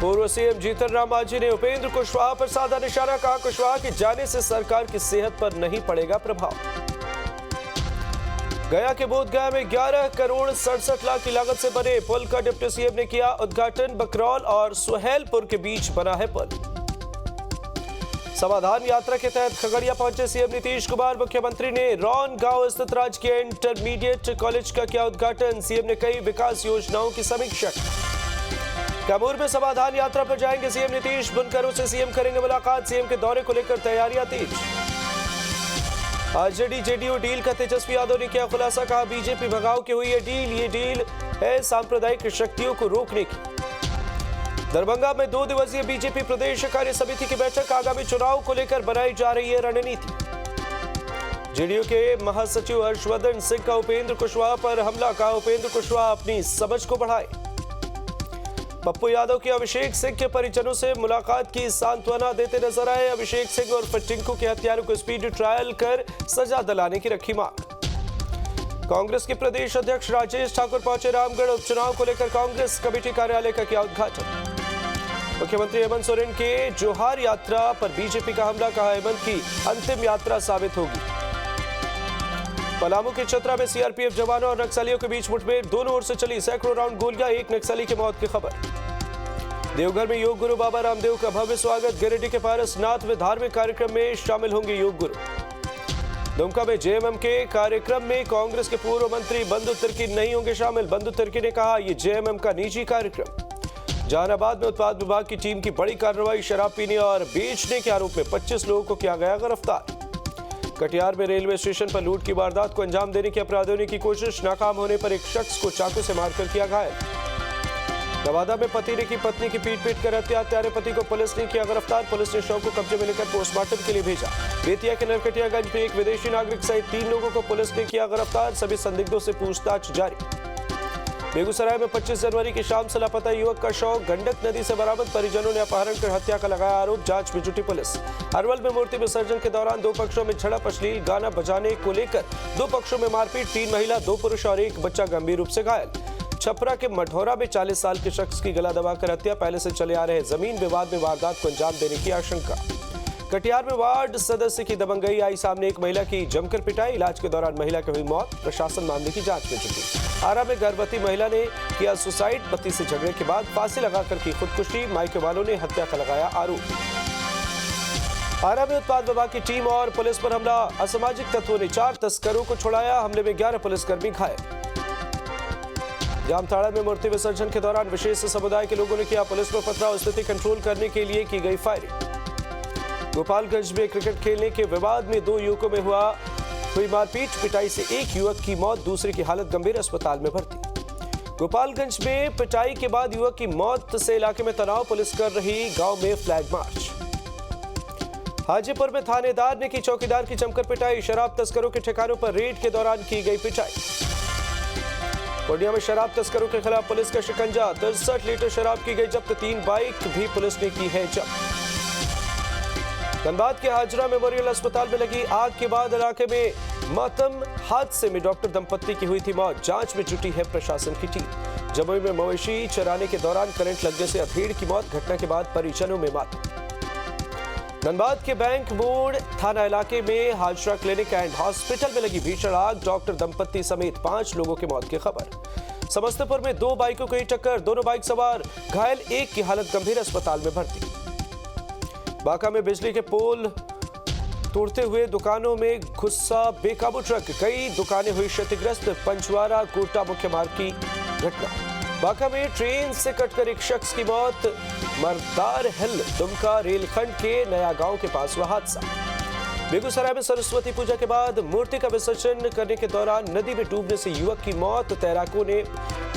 पूर्व सीएम जीतन राम मांझी ने उपेंद्र कुशवाहा पर साधा निशाना, कहा कुशवाहा के जाने से सरकार की सेहत पर नहीं पड़ेगा प्रभाव। गया के बोधगया में 11 करोड़ 67 लाख की लागत से बने पुल का डिप्टी सीएम ने किया उद्घाटन। बकरौल और सुहेलपुर के बीच बना है पुल। समाधान यात्रा के तहत खगड़िया पहुंचे सीएम नीतीश कुमार। मुख्यमंत्री ने रौन गांव स्थित राजकीय इंटरमीडिएट कॉलेज का किया उद्घाटन। सीएम ने कई विकास योजनाओं की समीक्षा। कैमूर में समाधान यात्रा पर जाएंगे सीएम नीतीश। बुनकरों से सीएम करेंगे मुलाकात। सीएम के दौरे को लेकर तैयारियां तेज। आरजेडी जेडीयू डील का तेजस्वी यादव ने किया खुलासा, कहा बीजेपी भगाव की हुई है डील। ये डील है सांप्रदायिक शक्तियों को रोकने की। दरभंगा में 2 दिवसीय बीजेपी प्रदेश कार्य समिति की बैठक। आगामी चुनाव को लेकर बनाई जा रही है रणनीति। जेडीयू के महासचिव हर्षवर्धन सिंह का उपेंद्र कुशवाहा पर हमला, कहा उपेंद्र कुशवाहा अपनी समझ को बढ़ाए। पप्पू यादव की अभिषेक सिंह के परिजनों से मुलाकात की, सांत्वना देते नजर आए। अभिषेक सिंह और टिंकू के हत्यारों को स्पीड ट्रायल कर सजा दिलाने की रखी मांग। कांग्रेस के प्रदेश अध्यक्ष राजेश ठाकुर पहुंचे रामगढ़। उपचुनाव को लेकर कांग्रेस कमेटी कार्यालय का किया उद्घाटन। मुख्यमंत्री हेमंत सोरेन के जोहार यात्रा पर बीजेपी का हमला, कहा हेमंत की अंतिम यात्रा साबित होगी। पलामू के चतरा में सीआरपीएफ जवानों और नक्सलियों के बीच मुठभेड़, दोनों ओर से चली सैकड़ों राउंड गोलियां, एक नक्सली की मौत की खबर। देवघर में योग गुरु बाबा रामदेव का भव्य स्वागत। गिरिडीह के पारसनाथ में धार्मिक कार्यक्रम में शामिल होंगे योग गुरु। दुमका में जेएमएम के कार्यक्रम में कांग्रेस के पूर्व मंत्री बंधु तिर्की नहीं होंगे शामिल। बंधु तिर्की ने कहा यह जेएमएम का निजी कार्यक्रम। जहानाबाद में उत्पाद विभाग की टीम की बड़ी कार्रवाई। शराब पीने और बेचने के आरोप में 25 लोगों को किया गया गिरफ्तार। कटिहार में रेलवे स्टेशन पर लूट की वारदात को अंजाम देने की अपराधियों ने की कोशिश। नाकाम होने पर एक शख्स को चाकू से मारकर किया घायल। नवादा में पति ने की पत्नी की पीट कर हत्या। हत्यारे पति को पुलिस ने किया गिरफ्तार। पुलिस ने शव को कब्जे में लेकर पोस्टमार्टम के लिए भेजा। बेतिया के नरकटियागंज में एक विदेशी नागरिक सहित 3 लोगों को पुलिस ने किया गिरफ्तार। सभी संदिग्धों से पूछताछ जारी। बेगूसराय में 25 जनवरी की शाम से लापता युवक का शव गंडक नदी से बरामद। परिजनों ने अपहरण कर हत्या का लगाया आरोप। जांच में जुटी पुलिस। अरवल में मूर्ति विसर्जन के दौरान 2 पक्षों में झड़प। अश्लील गाना बजाने को लेकर 2 पक्षों में मारपीट। 3 महिला, 2 पुरुष और 1 बच्चा गंभीर रूप से घायल। छपरा के मठौरा में 40 साल के शख्स की गला दबाकर हत्या। पहले से चले आ रहे जमीन विवाद में वारदात को अंजाम देने की आशंका। कटिहार में वार्ड सदस्य की दबंगई आई सामने। एक महिला की जमकर पिटाई। इलाज के दौरान महिला की हुई मौत। प्रशासन मामले की जांच में जुटी। आरा में गर्भवती महिला ने किया सुसाइड। पति से झगड़े के बाद फांसी लगाकर की खुदकुशी। मायके वालों ने हत्या का लगाया आरोप। आरा में उत्पाद विभाग की टीम और पुलिस पर हमला। असामाजिक तत्वों ने 4 तस्करों को छुड़ाया। हमले में 11 पुलिसकर्मी घायल। जामताड़ा में मूर्ति विसर्जन के दौरान विशेष समुदाय के लोगों ने किया पुलिस पर पथराव। स्थिति कंट्रोल करने के लिए की गई फायरिंग। गोपालगंज में क्रिकेट खेलने के विवाद में 2 युवकों में हुई मारपीट। पिटाई से एक युवक की मौत, दूसरे की हालत गंभीर, अस्पताल में भर्ती। गोपालगंज में पिटाई के बाद युवक की मौत से इलाके में तनाव। पुलिस कर रही गांव में फ्लैग मार्च। हाजीपुर में थानेदार ने की चौकीदार की जमकर पिटाई। शराब तस्करों के ठिकानों पर रेड के दौरान की गई पिटाई। पूर्णिया में शराब तस्करों के खिलाफ पुलिस का शिकंजा। 63 लीटर शराब की गई जब्त। 3 बाइक भी पुलिस ने की है जब्त। धनबाद के हाजरा मेमोरियल अस्पताल में लगी आग के बाद इलाके में मातम। हादसे में डॉक्टर दंपत्ति की हुई थी मौत। जांच में जुटी है प्रशासन की टीम। जमुई में मवेशी चराने के दौरान करंट लगने से अधेड़ की मौत। घटना के बाद परिजनों में मातम। धनबाद के बैंक मोड़ थाना इलाके में हाजरा क्लिनिक एंड हॉस्पिटल में लगी भीषण आग। डॉक्टर दंपत्ति समेत 5 लोगों की मौत की खबर। समस्तीपुर में 2 बाइकों की टक्कर। दोनों बाइक सवार घायल, एक की हालत गंभीर, अस्पताल में भर्ती। बांका में बिजली के पोल तोड़ते हुए दुकानों में घुसा बेकाबू ट्रक। कई दुकानें हुई क्षतिग्रस्त। पंचवारा कोटा मुख्य मार्ग की घटना। बांका में ट्रेन से कटकर एक शख्स की मौत। मर्दार हिल दुमका रेलखंड के नया गांव के पास हुआ हादसा। बेगूसराय में सरस्वती पूजा के बाद मूर्ति का विसर्जन करने के दौरान नदी में डूबने से युवक की मौत। तैराकों ने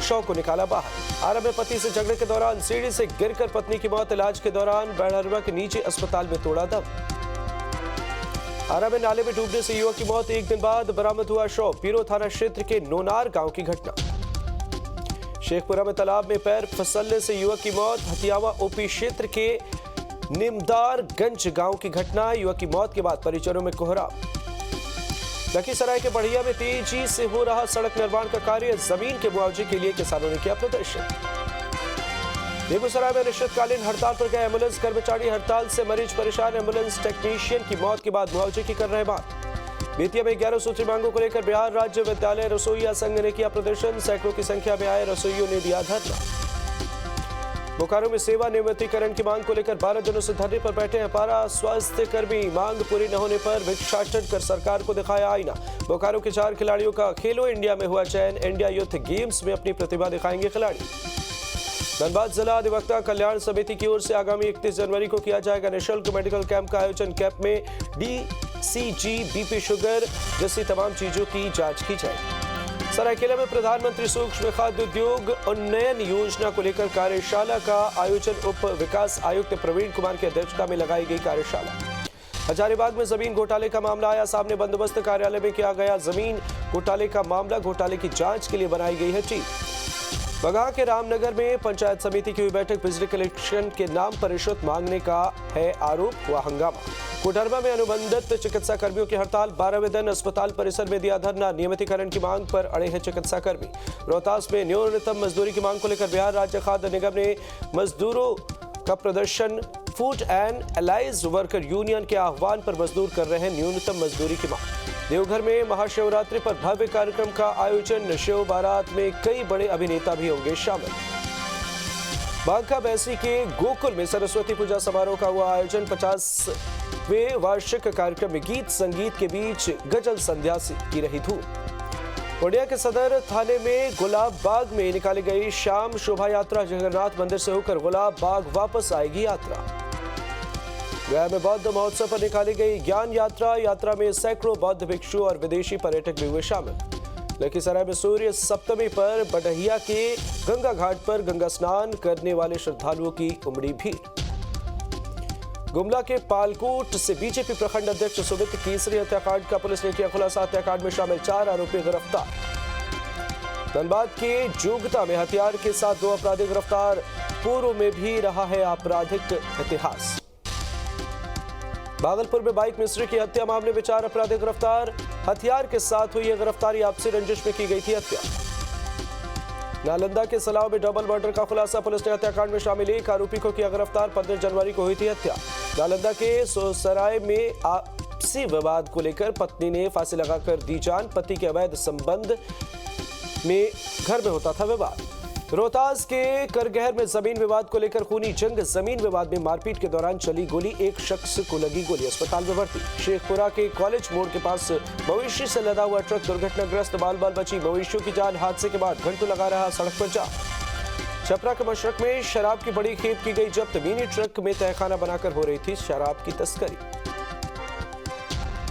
शव को निकाला बाहर। आरा में पति से झगड़े के दौरान सीढ़ी से गिरकर पत्नी की मौत। इलाज के दौरान बहरवा के नीचे अस्पताल में तोड़ा दम। आरा में नाले में डूबने से युवक की मौत। 1 दिन बाद बरामद हुआ शव। पीरो थाना क्षेत्र के नोनार गांव की घटना। शेखपुरा में तालाब में पैर फिसलने से युवक की मौत। हथियावा ओपी क्षेत्र के निमदारगंज गांव की घटना। युवक की मौत के बाद परिजनों में कोहराम। लखीसराय के बढ़िया में तेजी से हो रहा सड़क निर्माण का कार्य। जमीन के मुआवजे के लिए किसानों ने किया प्रदर्शन। बेगूसराय में अनिश्चितकालीन हड़ताल पर गए एम्बुलेंस कर्मचारी, हड़ताल से मरीज परेशान, एम्बुलेंस टेक्नीशियन की मौत के बाद मुआवजे की कर रहे बात। बेतिया में 11 सूत्री मांगों को लेकर बिहार राज्य विद्यालय रसोईया संघ ने किया प्रदर्शन, सैकड़ों की संख्या में आए रसोइयों ने दिया धरना। बोकारो में सेवा नियमितीकरण की मांग को लेकर 12 दिनों से धरने पर बैठे हैं पारा स्वास्थ्य कर्मी, मांग पूरी न होने पर भिक्षाटन कर सरकार को दिखाया आईना। बोकारो के 4 खिलाड़ियों का खेलो इंडिया में हुआ चयन, इंडिया यूथ गेम्स में अपनी प्रतिभा दिखाएंगे खिलाड़ी। धनबाद जिला अधिवक्ता कल्याण समिति की ओर से आगामी 31 जनवरी को किया जाएगा निःशुल्क मेडिकल कैंप का आयोजन। कैंप में DCG, BP, शुगर जैसी तमाम चीजों की जांच की जाएगी। सरायकेला में प्रधानमंत्री सूक्ष्म खाद्य उद्योग उन्नयन योजना को लेकर कार्यशाला का आयोजन, उप विकास आयुक्त प्रवीण कुमार की अध्यक्षता में लगाई गई कार्यशाला। हजारीबाग में जमीन घोटाले का मामला आया सामने, बंदोबस्त कार्यालय में किया गया जमीन घोटाले का मामला, घोटाले की जांच के लिए बनाई गई है टीम। बगहा के रामनगर में पंचायत समिति की हुई बैठक, बिजली कलेक्शन के नाम पर रिश्वत मांगने का है आरोप, हुआ हंगामा। कोडरमा में अनुबंधित चिकित्सा कर्मियों की हड़ताल, 12वें दिन अस्पताल परिसर में दिया धरना, नियमितीकरण की मांग पर अड़े हैं चिकित्सा कर्मी। रोहतास में न्यूनतम मजदूरी की मांग को लेकर बिहार राज्य खाद्य निगम ने मजदूरों का प्रदर्शन, food and allies worker union के आह्वान पर मजदूर कर रहे हैं न्यूनतम मजदूरी की मांग। देवघर में महाशिवरात्रि पर भव्य कार्यक्रम का आयोजन, शिव बारात में कई बड़े अभिनेता भी होंगे शामिल। बांका बैसी के गोकुल में सरस्वती पूजा समारोह का हुआ आयोजन, 50वें वार्षिक कार्यक्रम में गीत संगीत के बीच गजल संध्या की रही धूम। पूर्णिया के सदर थाने में गुलाब बाग में निकाली गई शाम शोभा यात्रा, जगन्नाथ मंदिर से होकर गुलाब बाग वापस आएगी यात्रा। गया में बौद्ध महोत्सव पर निकाली गई ज्ञान यात्रा, यात्रा में सैकड़ों बौद्ध भिक्षु और विदेशी पर्यटक भी हुए शामिल। लखीसराय में सूर्य सप्तमी पर बडहिया के गंगा घाट पर गंगा स्नान करने वाले श्रद्धालुओं की उमड़ी भीड़। गुमला के पालकोट से बीजेपी प्रखंड अध्यक्ष सुमित केसरी हत्याकांड का पुलिस ने किया खुलासा, हत्याकांड में शामिल 4 आरोपी गिरफ्तार। धनबाद के जोगता में हथियार के साथ 2 अपराधी गिरफ्तार, पूर्व में भी रहा है आपराधिक इतिहास। भागलपुर में बाइक मिस्त्री की हत्या मामले में 4 अपराधी गिरफ्तार, हथियार के साथ हुई यह गिरफ्तारी आपसी रंजिश में की गई थी हत्या। नालंदा के सलाव में डबल मर्डर का खुलासा, पुलिस ने हत्याकांड में शामिल 1 आरोपी को किया गिरफ्तार, 15 जनवरी को हुई थी हत्या। नालंदा के सोसराय में आपसी विवाद को लेकर पत्नी ने फांसी लगाकर दी जान, पति के अवैध संबंध में घर में होता था विवाद। रोहतास के करगहर में जमीन विवाद को लेकर खूनी जंग, जमीन विवाद में मारपीट के दौरान चली गोली, 1 शख्स को लगी गोली, अस्पताल में भर्ती। शेखपुरा के कॉलेज मोड़ के पास मवेशी से लदा हुआ ट्रक दुर्घटनाग्रस्त, बाल बाल बची, मवेशियों की जान, हादसे के बाद घंटों लगा रहा सड़क पर जाम। छपरा के मशरक में शराब की बड़ी खेप की गई जब्त, मिनी ट्रक में तहखाना बनाकर हो रही थी शराब की तस्करी।